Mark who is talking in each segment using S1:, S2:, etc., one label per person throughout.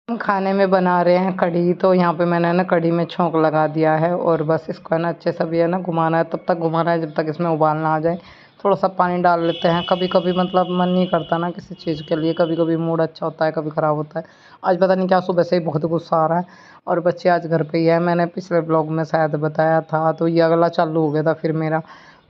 S1: हम खाने में बना रहे हैं कढ़ी। तो यहाँ पे मैंने ना कढ़ी में छोंक लगा दिया है और बस इसको है ना अच्छे से भी है ना घुमाना है, तब तक घुमाना है जब तक इसमें उबाल ना आ जाए। थोड़ा सा पानी डाल लेते हैं। कभी कभी मतलब मन नहीं करता ना किसी चीज़ के लिए, कभी कभी मूड अच्छा होता है, कभी ख़राब होता है। आज पता नहीं क्या सुबह से ही बहुत गुस्सा आ रहा है। और बच्चे आज घर पे ही है, मैंने पिछले ब्लॉग में शायद बताया था, तो ये अगला चालू हो गया था फिर मेरा।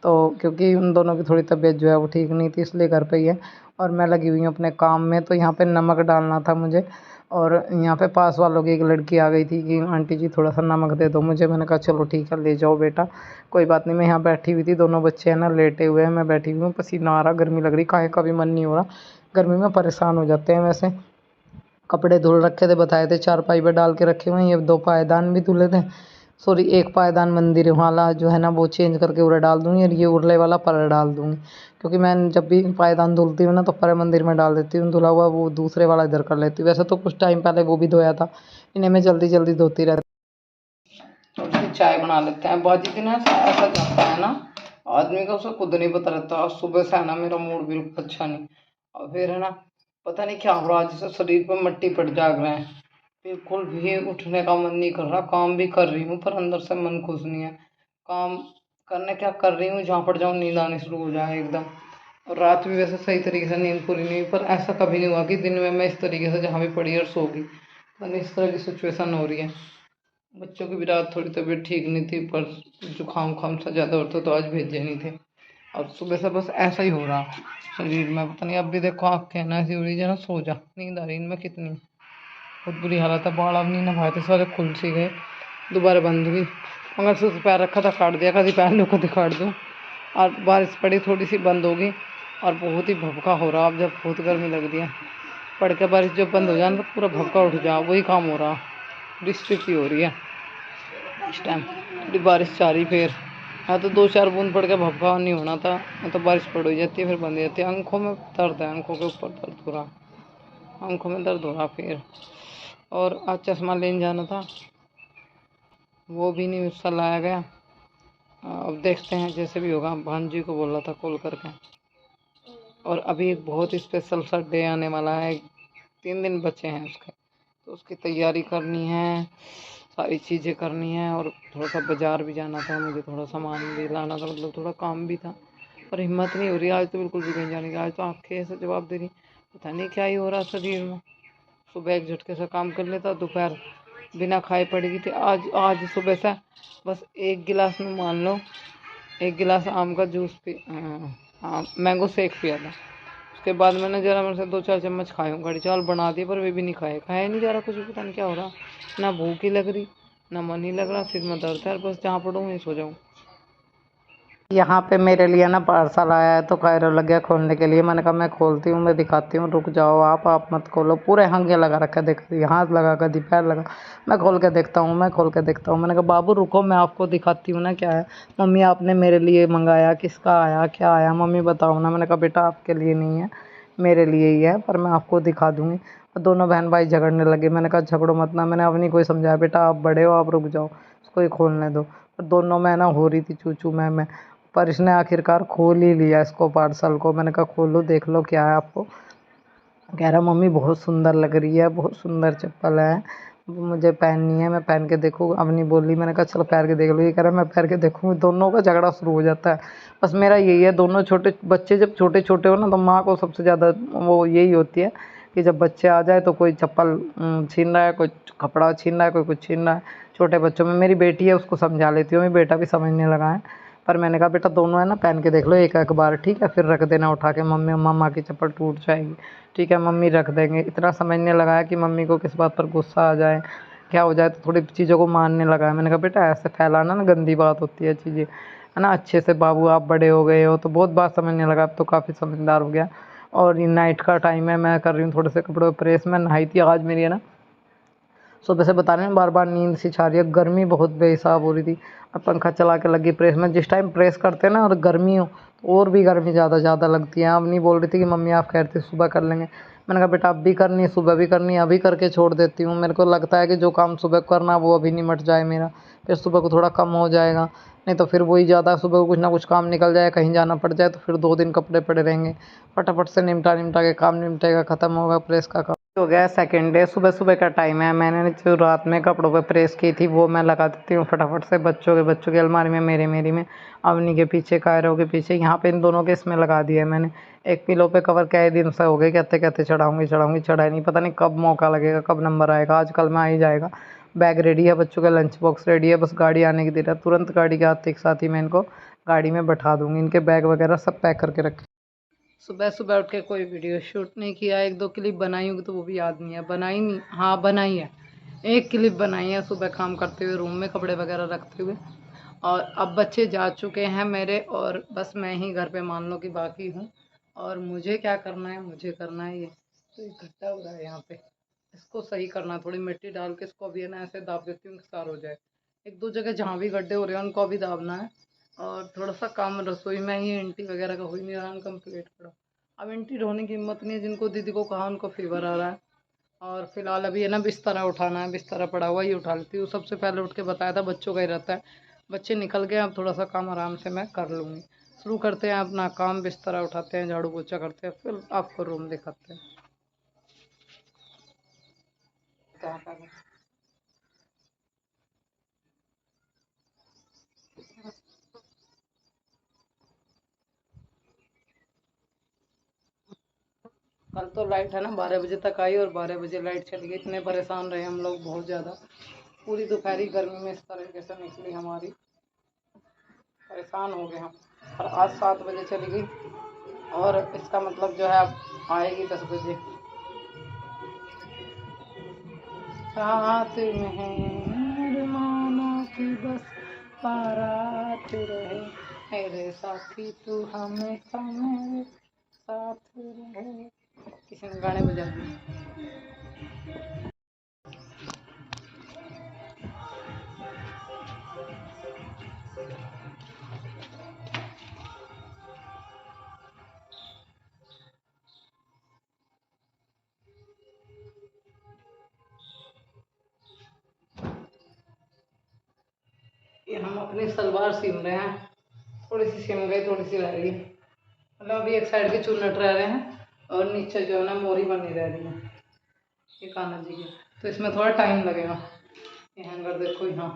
S1: तो क्योंकि उन दोनों की थोड़ी तबीयत जो है वो ठीक नहीं थी, इसलिए घर पे ही है और मैं लगी हुई हूँ अपने काम में। तो यहाँ पे नमक डालना था मुझे, और यहाँ पे पास वालों की एक लड़की आ गई थी कि आंटी जी थोड़ा सा नमक दे दो मुझे। मैंने कहा चलो ठीक है ले जाओ बेटा, कोई बात नहीं। मैं यहाँ बैठी हुई थी, दोनों बच्चे हैं ना लेटे हुए हैं, मैं बैठी हुई हूँ, पसीना आ रहा, गर्मी लग रही, खाने का भी मन नहीं हो रहा। गर्मी में परेशान हो जाते हैं वैसे। कपड़े धुल रखे थे, बताए थे चारपाई पे डाल के रखे हुए हैं। ये 2 पायदान भी धुले थे, सॉरी 1 पायदान मंदिर वाला जो है ना वो चेंज करके उरे डाल दूँगी, और ये उरले वाला पर डाल दूँगी। क्योंकि मैं जब भी पायदान धुलती हूँ ना तो पर मंदिर में डाल देती हूँ, धुला हुआ वो दूसरे वाला इधर कर लेती हूँ। वैसे तो कुछ टाइम पहले वो भी धोया था, इन्हें मैं जल्दी जल्दी धोती रहती हूँ। और फिर चाय बना लेते हैं। बाजी दिन ऐसा जाता है ना आदमी का, उसे खुद नहीं पता रहता। आज सुबह से है ना मेरा मूड बिल्कुल अच्छा नहीं, और फिर है ना पता नहीं क्या हो रहा है, जैसे शरीर पर मट्टी पड़ जाग रहे हैं। बिल्कुल भी उठने का मन नहीं कर रहा। काम भी कर रही हूँ पर अंदर से मन खुश नहीं है। काम करने क्या कर रही हूँ, जहाँ पर जाऊँ नींद आनी शुरू हो जाए एकदम। और रात भी वैसे सही तरीके से नींद पूरी नहीं हुई, पर ऐसा कभी नहीं हुआ कि दिन में मैं इस तरीके से जहाँ भी पड़ी और सो गई। मतलब इस तरह की सिचुएशन हो रही है। बच्चों की भी रात थोड़ी तबीयत ठीक नहीं थी, पर जुकाम उखाम सा ज़्यादा होता तो आज भेजे नहीं थे। और सुबह से बस ऐसा ही हो रहा शरीर में, पता नहीं। अब भी देखो आँखें ना ऐसी हो रही है ना, सो जा, नींद आ रही इनमें कितनी। बहुत बुरी हालत है। बाल अब नहीं नहाए थे सारे, खुल सी गए, दोबारा बंद हुई। मगर से पैर रखा था काट दिया, कभी पैर लो कभी काट दूँ। और बारिश पड़ी थोड़ी सी बंद होगी, और बहुत ही भभका हो रहा। अब जब बहुत गर्मी लग रही है, पड़ के बारिश जब बंद हो जाए तो पूरा भभका उठ जाए, वही काम हो रहा। स्थिति हो रही है इस टाइम। थोड़ी बारिश चाह रही फिर, हाँ तो 2-4 बूंद पड़ के भभका नहीं होना था, तो बारिश पड़ हो जाती है फिर बंद हो जाती है। आंखों में दर्द है, आंखों के ऊपर दर्द हो रहा, आंखों में दर्द हो रहा फिर। और आज चश्मा लेने जाना था, वो भी नहीं उसका लाया गया। अब देखते हैं जैसे भी होगा। भांजी को बोला था कॉल करके। और अभी एक बहुत स्पेशल सा डे आने वाला है, 3 दिन बचे हैं उसके, तो उसकी तैयारी करनी है, सारी चीज़ें करनी है। और थोड़ा सा बाज़ार भी जाना था मुझे, थोड़ा सामान भी लाना था, मतलब थोड़ा काम भी था, पर हिम्मत नहीं हो रही आज तो बिल्कुल भी कहीं जाने की। आज तो आँखें ऐसे जवाब दे रही, पता नहीं क्या ही हो रहा शरीर में। सुबह एक झटके से काम कर लेता, दोपहर बिना खाए पड़ गई थी। आज आज सुबह से बस 1 गिलास में मान लो 1 गिलास आम का जूस पी, हाँ मैंगो शेक पिया था। उसके बाद मैंने जरा मेरे से 2-4 चम्मच खाए हूँ, कढ़ी चावल बना दिए, पर वे भी नहीं खाया नहीं जा रहा कुछ भी। पता नहीं क्या हो रहा, ना भूख ही लग रही, ना मन ही लग रहा, सिर में दर्द है, बस जहाँ पड़ूँ वहीं सो जाऊँ। यहाँ पे मेरे लिए ना पार्सल आया है, तो कायरो लग गया खोलने के लिए। मैंने कहा मैं खोलती हूँ, मैं दिखाती हूँ, रुक जाओ आप मत खोलो। पूरे हंगे लगा रखा, देख हाथ लगा कर दी, पैर लगा। मैं खोल के देखता हूँ, मैं खोल के देखता हूँ। मैंने कहा बाबू रुको, मैं आपको दिखाती हूँ ना क्या है। मम्मी आपने मेरे लिए मंगाया, किसका आया, क्या आया, मम्मी बताओ ना। मैंने कहा बेटा आपके लिए नहीं है, मेरे लिए ही है, पर मैं आपको दिखा दूँगी। और दोनों बहन भाई झगड़ने लगे। मैंने कहा झगड़ो मत ना, मैंने अब नहीं कोई समझाया, बेटा आप बड़े हो, आप रुक जाओ, उसको ही खोलने दो। और दोनों में ना हो रही थी चू चू मैं, पर इसने आखिरकार खोल ही लिया इसको, पार्सल को। मैंने कहा खोलो देख लो क्या है आपको। कह रहा मम्मी बहुत सुंदर लग रही है, बहुत सुंदर चप्पल है, मुझे पहननी है, मैं पहन के देखूँ। अब नहीं बोली। मैंने कहा चलो पैर के देख लो। ये कह रहा मैं पैर के देखूँगी। दोनों का झगड़ा शुरू हो जाता है। बस मेरा यही है, दोनों छोटे बच्चे जब छोटे छोटे हो ना, तो माँ को सबसे ज़्यादा वो यही होती है कि जब बच्चे आ जाए तो कोई चप्पल छीन रहा है, कोई कपड़ा छीन रहा है, कोई कुछ छीन रहा है। छोटे बच्चों में मेरी बेटी है, उसको समझा लेती हूँ, मेरी बेटा भी समझने लगा है। पर मैंने कहा बेटा दोनों है ना पहन के देख लो एक एक बार, ठीक है, फिर रख देना उठा के। मम्मी मम्मा की चप्पल टूट जाएगी, ठीक है मम्मी रख देंगे। इतना समझने लगा है कि मम्मी को किस बात पर गुस्सा आ जाए, क्या हो जाए, तो थोड़ी चीज़ों को मानने लगा है। मैंने कहा बेटा ऐसे फैलाना ना गंदी बात होती है चीज़ें, है ना, अच्छे से बाबू आप बड़े हो गए हो, तो बहुत बात समझने लगा, अब तो काफ़ी समझदार हो गया। और ये नाइट का टाइम है, मैं कर रही हूँ थोड़े से कपड़ों प्रेस। मैं नहाई थी आज, मेरी है ना सुबह से बता रहे हैं बार बार नींद सी छा रही है, गर्मी बहुत बेहिसाब हो रही थी। अब पंखा चला के लगी प्रेस में। जिस टाइम प्रेस करते हैं ना और गर्मी हो तो और भी गर्मी ज़्यादा लगती है। अब नहीं बोल रही थी कि मम्मी आप कह रहे थे सुबह कर लेंगे। मैंने कहा बेटा अब भी करनी है, सुबह भी करनी है, अभी करके छोड़ देती हूँ। मेरे को लगता है कि जो काम सुबह करना वो अभी निमट जाए मेरा, फिर सुबह को थोड़ा कम हो जाएगा। नहीं तो फिर वही ज़्यादा सुबह को कुछ ना कुछ काम निकल जाए, कहीं जाना पड़ जाए, तो फिर 2 दिन कपड़े पड़े रहेंगे। फटाफट से निमटा निमटा के काम निमटेगा, ख़त्म होगा प्रेस का काम। हो गया सेकंड डे, सुबह सुबह का टाइम है। मैंने जो रात में कपड़ों पे प्रेस की थी वो मैं लगा देती हूँ फटाफट से, बच्चों की अलमारी में, मेरी में, अवनी के पीछे, कायरों के पीछे, यहाँ पे इन दोनों के इसमें लगा दिया है मैंने। एक पिलो पे कवर कई दिन से हो गए, कहते कहते चढ़ाऊंगी, चढ़ा नहीं, पता नहीं कब मौका लगेगा, कब नंबर आएगा, आजकल में आ ही जाएगा। बैग रेडी है, बच्चों का लंच बॉक्स रेडी है, बस गाड़ी आने की देर है। तुरंत गाड़ी के आते एक साथ ही मैं इनको गाड़ी में बैठा दूँगी, इनके बैग वगैरह सब पैक करके रखें। सुबह सुबह उठ के कोई वीडियो शूट नहीं किया, एक दो क्लिप बनाई होगी तो वो भी याद नहीं है, बनाई नहीं, हाँ बनाई है, एक क्लिप बनाई है सुबह काम करते हुए, रूम में कपड़े वगैरह रखते हुए। और अब बच्चे जा चुके हैं मेरे, और बस मैं ही घर पे मान लो कि बाकी हूँ। और मुझे क्या करना है, मुझे करना है ये तो इकट्ठा हो रहा है यहाँ पे, इसको सही करना है। थोड़ी मिट्टी डाल के इसको अभी है ना ऐसे दाब देती हूँ कि सार हो जाए। एक दो जगह जहाँ भी गड्ढे हो रहे हैं उनको अभी दाबना है। और थोड़ा सा काम रसोई में ही इंटी वगैरह का हुई नहीं रहा, अनकम्प्लीट पड़ा। अब इंटी ढोने की हिम्मत नहीं है, जिनको दीदी को कहा उनको फीवर आ रहा है। और फिलहाल अभी है ना बिस्तरा उठाना है, बिस्तरा पड़ा हुआ ही उठा लेती हूँ। सबसे पहले उठ के बताया था बच्चों का ही रहता है, बच्चे निकल गए, अब थोड़ा सा काम आराम से मैं कर लूँगी। शुरू करते हैं अपना काम, बिस्तरा उठाते हैं, झाड़ू पोछा करते हैं, फिर आपको रूम दिखाते हैं। क्या करें, कल तो लाइट है ना 12 बजे तक आई और 12 बजे लाइट चली गई। इतने परेशान रहे हम लोग, बहुत ज़्यादा। पूरी दोपहरी गर्मी में इस तरीके से निकली हमारी, परेशान हो गए हम। और आज 7 बजे चली गई, और इसका मतलब जो है अब आएगी 10 बजे। साथ में है अरमानों की बस बारात रहे, मेरे साथी तू हमेशा मेरे साथ रहे। किसी ने गाने बजा दिए। ये हम अपनी सलवार सिल रहे हैं, थोड़ी सी सिम गई, थोड़ी सी रह गई। मतलब अभी एक साइड के चुन्नट रह रहे हैं और नीचे जो है ना मोरी बनी रह रही है, ये कान्हा जी की। तो इसमें थोड़ा टाइम लगेगा। ये हैंगर देखो यहाँ,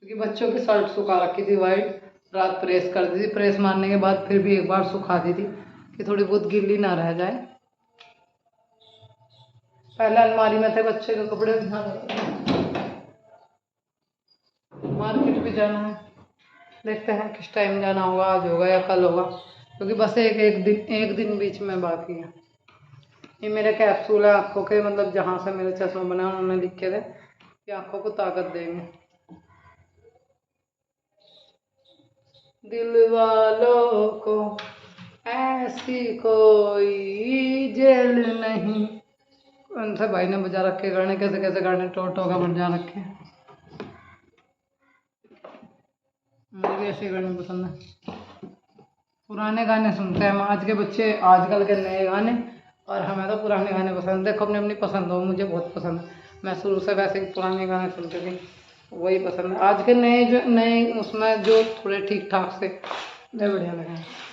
S1: क्योंकि बच्चों की शर्ट सुखा रखी थी वाइट, रात प्रेस कर दी थी, प्रेस मारने के बाद फिर भी एक बार सुखा दी थी कि थोड़ी बहुत गीली ना रह जाए। पहले अलमारी में थे बच्चे के कपड़े, मार्केट भी जाना है, देखते हैं किस टाइम जाना होगा, आज होगा या कल होगा, क्योंकि बस एक दिन बीच में बाकी है। ये मेरे कैप्सूल है आँखों के, मतलब जहाँ से मेरे चश्मा बना उन्होंने लिखे थे कि आँखों को ताकत देंगे। दिल वालों को ऐसी कोई जेल नहीं। कौन सा भाई ने बजा रखे गाने, कैसे कैसे गाने टोटो का बजा रखे हैं। मुझे भी ऐसे गाने पसंद है, पुराने गाने सुनते हैं हम। आज के बच्चे आजकल के नए गाने, और हमें तो पुराने गाने पसंद है। देखो अपनी अपनी पसंद हो, मुझे बहुत पसंद है, मैं शुरू से वैसे ही पुराने गाने सुनती थी, वही पसंद है। आज के नए जो नए उसमें जो थोड़े ठीक ठाक से नहीं बढ़िया लगे।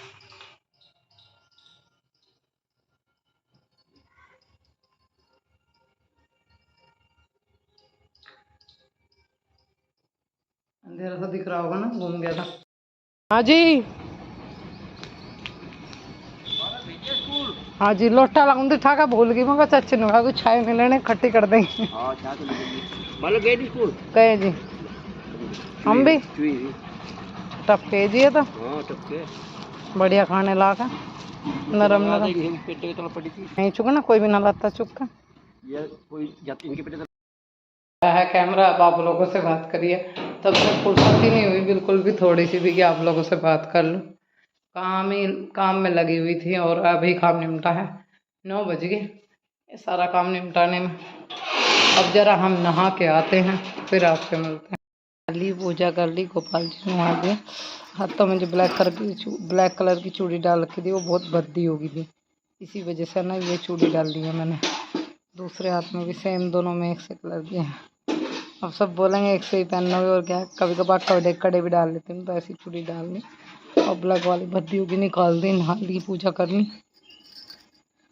S1: अंधेरा सा दिख रहा होगा ना, घूम गया था। हाँ जी, हाँ जी, लोटा लाऊंगी ठाका भूल गई, मगर चाची ने कहा कुछ छाए नहीं लेने, खट्टी कर देंगे। गए जी, हम भी टपके जी, तो बढ़िया खाने ला का, नरम नरम नहीं चुका ना, कोई भी ना लाता चुका है। कैमरा, अब आप लोगों से बात करिए, तब से फुर्सत ही नहीं हुई बिल्कुल भी, थोड़ी सी भी, कि आप लोगों से बात कर लूँ। काम में लगी हुई थी, और अभी काम निपटा है, 9 बज गए ये सारा काम निपटाने में। अब जरा हम नहा के आते हैं, फिर आपसे मिलते हैं। ली पूजा कर ली, गोपाल जी ने नहा दिया। हाथों में जो ब्लैक कलर की चूड़ी डाल रखी थी वो बहुत भद्दी हो गई थी, इसी वजह से ना ये चूड़ी डाल दी है मैंने। दूसरे हाथ में भी सेम, दोनों में एक से कलर की है। अब सब बोलेंगे एक से ही पहनना भी, और क्या, कभी कभार कड़े भी डाल लेते हैं, तो ऐसी चूड़ी डाल ली। और ब्लैक वाली भद्दी होगी निकाल दी, नहा ली, पूजा कर ली,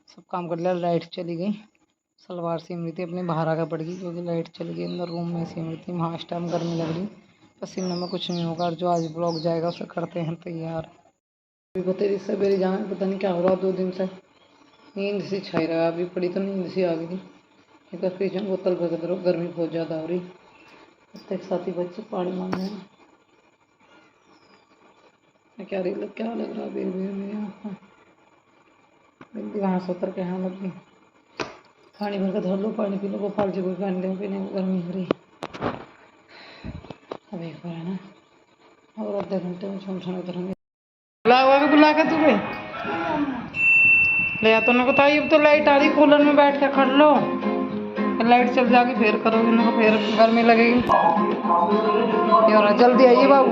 S1: सब काम कर लिया, लाइट चली गई। सलवार सीम रही थी अपनी, बाहर आकर पड़ गई क्योंकि लाइट चली गई। अंदर रूम में सीम रही थी, वहाँ इस टाइम गर्मी लग रही, पसीने में कुछ नहीं होगा। और जो आज ब्लॉग जाएगा उसे करते हैं तैयार। अभी बतेरी सवेरे जाना, पता नहीं क्या हुआ, 2 दिन से नींद सी छाई रहा। अभी पड़ी तो नींद सी आ गई थी। एक फ्रिज में बोतल भर दो, गर्मी बहुत ज़्यादा हो रही। एक साथी बच्चे पानी मांग रहे हैं। क्या लग रहा है बेर मेरी आँख में, बिंदी वहाँ से उतर के यहाँ लग गई। पानी भर के धर लो, पानी पी लो, गोपाल जी को पानी दे पीने को, गर्मी हो रही। अब एक बार है ना, और आधे घंटे में छम उतरेंगे। बुला हुआ भी बुला के तू भी ले तो ना बताइए। अब तो लाइट आ रही, कूलर में बैठ के खड़ लो, लाइट चल जाएगी फिर करोगे ना, फिर गर्मी लगेगी। और जल्दी आइए बाबू।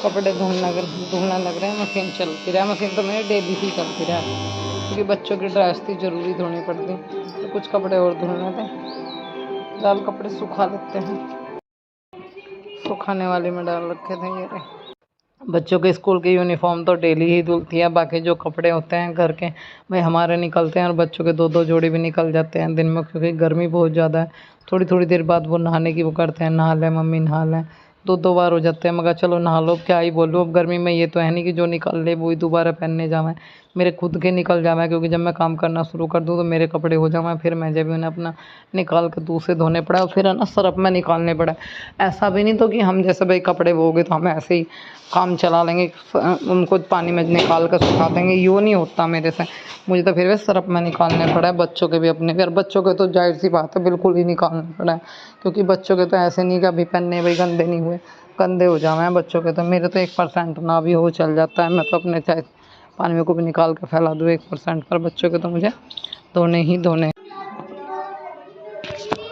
S1: कपड़े धुलने लग रहे हैं, मशीन चलती रहा। मशीन तो मेरे डेली ही चलती रहा, क्योंकि बच्चों की ड्रेस थी जरूरी धोनी पड़ती, तो कुछ कपड़े और धुलने थे। दाल कपड़े सुखा लेते हैं, सुखाने वाले में डाल रखे थे ये रहे। बच्चों के स्कूल की यूनिफॉर्म तो डेली ही धुलती है, बाकी जो कपड़े होते हैं घर के भाई हमारे निकलते हैं, और बच्चों के 2-2 जोड़ी भी निकल जाते हैं दिन में, क्योंकि गर्मी बहुत ज़्यादा है। थोड़ी थोड़ी देर बाद वो नहाने की वो करते हैं, नहा लें मम्मी नहा लें, 2-2 बार हो जाते हैं। मगर चलो नहा लो, क्या ही बोलूँ। अब गर्मी में ये तो है नहीं कि जो निकल ले वही दोबारा पहनने जावें, मेरे खुद के निकल जावें, क्योंकि जब मैं काम करना शुरू कर दूँ तो मेरे कपड़े हो जावें, फिर मैं जब उन्हें अपना निकाल के दूसरे धोने पड़ा, और फिर है ना सरफ में निकालने पड़ा। ऐसा भी नहीं तो कि हम जैसे भाई कपड़े वो हो गए तो हम ऐसे ही काम चला लेंगे, उनको पानी में निकाल कर सुखा देंगे, यूँ नहीं होता मेरे से। मुझे तो फिर भी सरफ में निकालने पड़ा है, बच्चों के भी अपने भी। और बच्चों के तो जाहिर सी बात है बिल्कुल ही निकालना पड़ा है, क्योंकि बच्चों के तो ऐसे नहीं कि अभी पहनने भाई गंदे नहीं हुए, गंदे हो जाए हैं बच्चों के तो। मेरे तो 1% ना भी हो चल जाता है, मैं तो अपने चाहे पानी में को भी निकाल कर फैला दूँ 1%, पर बच्चों के तो मुझे धोने ही धोने।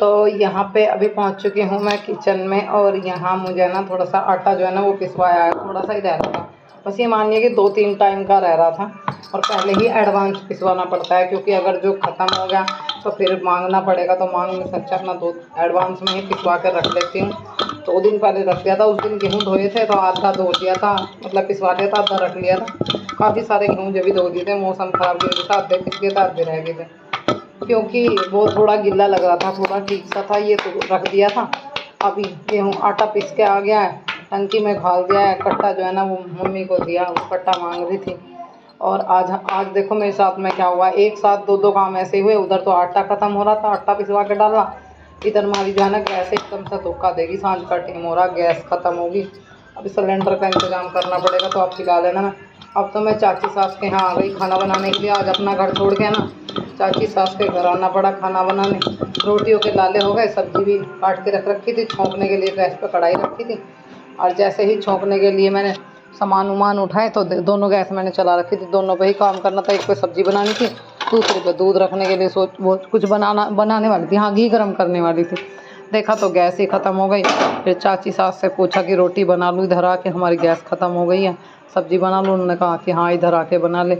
S1: तो यहाँ पे अभी पहुँच चुकी हूँ मैं किचन में, और यहाँ मुझे ना थोड़ा सा आटा जो है ना वो पिसवाया है, थोड़ा सा ही रह रहा था। बस ये मानिए कि 2-3 टाइम का रह रहा था, और पहले ही एडवांस पिसवाना पड़ता है, क्योंकि अगर जो ख़त्म हो गया तो फिर मांगना पड़ेगा। तो मांगने से अच्छा अपना 2 एडवांस में ही पिसवा कर रख लेती हूँ। 2 दिन पहले रख दिया था, उस दिन गेहूँ धोए थे तो आधा धो दिया था, मतलब पिसवा दिया था, आधा रख लिया था। काफ़ी सारे गेहूँ जब भी धो दिए थे, मौसम ख़राब की वजह से आधे पिस गए थे, आधे रह गए थे, क्योंकि वो थोड़ा गीला लग रहा था, थोड़ा ठीक सा था, ये तो रख दिया था। अभी गेहूँ आटा पीस के आ गया है, टंकी में घाल दिया है। कट्टा जो है ना वो मम्मी को दिया, वो कट्टा मांग रही थी। और आज देखो मेरे साथ में क्या हुआ, एक साथ 2-2 काम ऐसे हुए। उधर तो आटा ख़त्म हो रहा था, आटा पिसवा के डाला, इधर हमारी जो है ना गैस एकदम से धोखा देगी, सांझ का टाइम हो रहा, गैस ख़त्म होगी। अभी सिलेंडर का इंतज़ाम करना पड़ेगा, तो आप खिला लेना ना। अब तो मैं चाची सास के यहाँ आ गई खाना बनाने के लिए। आज अपना घर छोड़ के ना चाची सास के घर आना पड़ा खाना बनाने। रोटियों के लाले हो गए, सब्ज़ी भी काट के रख रखी थी, छोंकने के लिए गैस पे कढ़ाई रखी थी। और जैसे ही छोंकने के लिए मैंने सामान उठाए तो दोनों गैस मैंने चला रखी थी, दोनों पे ही काम करना था। एक पे सब्ज़ी बनानी थी, दूसरे पे दूध रखने के लिए वो कुछ बनाने वाली थी, हाँ घी गर्म करने वाली थी। देखा तो गैस ही ख़त्म हो गई। फिर चाची सास से पूछा कि रोटी बना लूँ इधर आके, हमारी गैस ख़त्म हो गई है, सब्ज़ी बना लूँ। उन्होंने कहा कि हाँ इधर आके बना ले।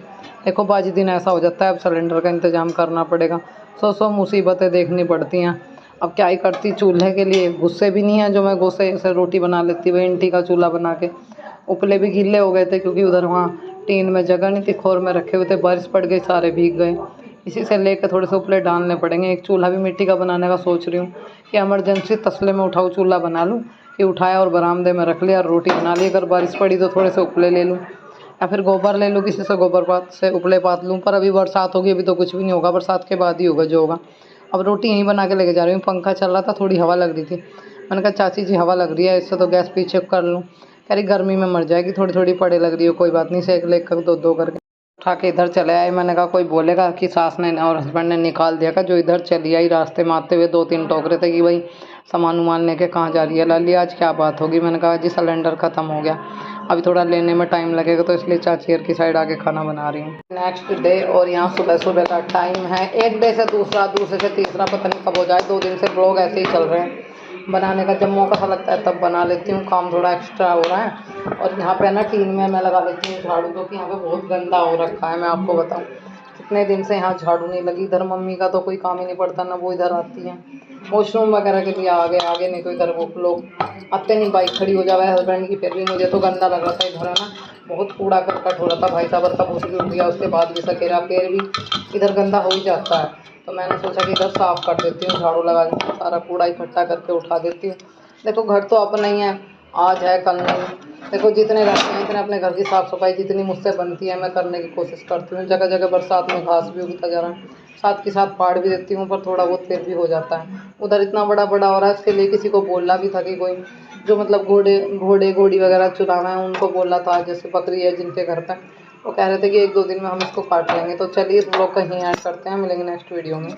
S1: देखो बाजी दिन ऐसा हो जाता है, अब सिलेंडर का इंतज़ाम करना पड़ेगा। 100 मुसीबतें देखनी पड़ती हैं। अब क्या ही करती, चूल्हे के लिए गुस्से भी नहीं है जो मैं गुस्से से रोटी बना लेती। वही ईंटी का चूल्हा बना के, उपले भी गीले हो गए थे, क्योंकि उधर वहाँ टीन में जगह नहीं थी, खोर में रखे हुए थे, बारिश पड़ गई, सारे भीग गए। इसी से लेकर थोड़े से उपले डालने पड़ेंगे। एक चूल्हा भी मिट्टी का बनाने का सोच रही हूँ कि इमरजेंसी तसले में उठाऊँ चूल्हा बना लूँ, कि उठाया और बरामदे में रख लिया और रोटी बना ली। अगर बारिश पड़ी तो थोड़े से उपले ले लूँ, या फिर गोबर ले लूँ किसी से, गोबर पात से उपले पात लूँ। पर अभी बरसात होगी, अभी तो कुछ भी नहीं होगा, बरसात के बाद ही होगा जो होगा। अब रोटी यहीं बना के लेके जा रही हूँ, पंखा चल रहा था, थोड़ी हवा लग रही थी। मैंने कहा चाची जी हवा लग रही है, इससे तो गैस पीछे कर लूँ। कह रही गर्मी में मर जाएगी, थोड़ी थोड़ी पड़े लग रही हो, कोई बात नहीं, सेक लेक कर 2-2 करके उठा के इधर चले आए। मैंने कहा कोई बोलेगा कि सास ने और हस्बैंड ने निकाल दिया का, जो इधर चली आई रास्ते में आते हुए 2-3 टोक रहे थे कि भाई सामान उमान लेके कहाँ जा रही है लाली, आज क्या बात होगी। मैंने कहा जी सिलेंडर ख़त्म हो गया, अभी थोड़ा लेने में टाइम लगेगा, तो इसलिए चाची की साइड आके खाना बना रही हूँ। नेक्स्ट डे, और यहाँ सुबह सुबह का टाइम है। एक डे से दूसरा, दूसरे से तीसरा, पता नहीं कब हो जाए। 2 दिन से ब्लॉग ऐसे ही चल रहे हैं, बनाने का जब मौका सा लगता है तब बना लेती हूँ, काम थोड़ा एक्स्ट्रा हो रहा है। और यहाँ पे ना टीन में मैं लगा लेती हूँ झाड़ू, क्योंकि यहाँ पे बहुत गंदा हो रखा है। मैं आपको बताऊँ कितने दिन से यहाँ झाड़ू नहीं लगी। इधर मम्मी का तो कोई काम ही नहीं पड़ता, ना वो इधर आती हैं वॉशरूम वगैरह के लिए, आगे आगे नहीं तो इधर वो लोग आते नहीं, बाइक खड़ी हो जावे हस्बैंड की, फिर भी मुझे तो गंदा लग रहा था इधर है ना, बहुत कूड़ा करकट हो रहा था। भाई साहब का भूस भी उठ गया, उसके बाद भी सकेरा फिर भी इधर गंदा हो ही जाता है। तो मैंने सोचा कि इधर साफ़ कर देती हूँ, झाड़ू लगा देती हूँ, सारा कूड़ा इकट्ठा करके उठा देती हूँ। देखो घर तो अपना ही है, आज है कल नहीं। देखो जितने रहते हैं इतने अपने घर की साफ़ सफाई जितनी मुझसे बनती है मैं करने की कोशिश करती हूँ। जगह जगह बरसात में घास भी उगता जा रहा है, साथ के साथ फाड़ भी देती हूँ, पर थोड़ा बहुत फिर भी हो जाता है। उधर इतना बड़ा बड़ा हो रहा है, इसके लिए किसी को बोलना भी था कि कोई जो मतलब घोड़े घोड़ी वगैरह चुराना है उनको बोला था, जैसे बकरी है जिनके घर पे, वो कह रहे थे कि 1-2 दिन में हम इसको काट लेंगे। तो चलिए इस ब्लॉग का यहीं ऐड करते हैं, मिलेंगे नेक्स्ट वीडियो में।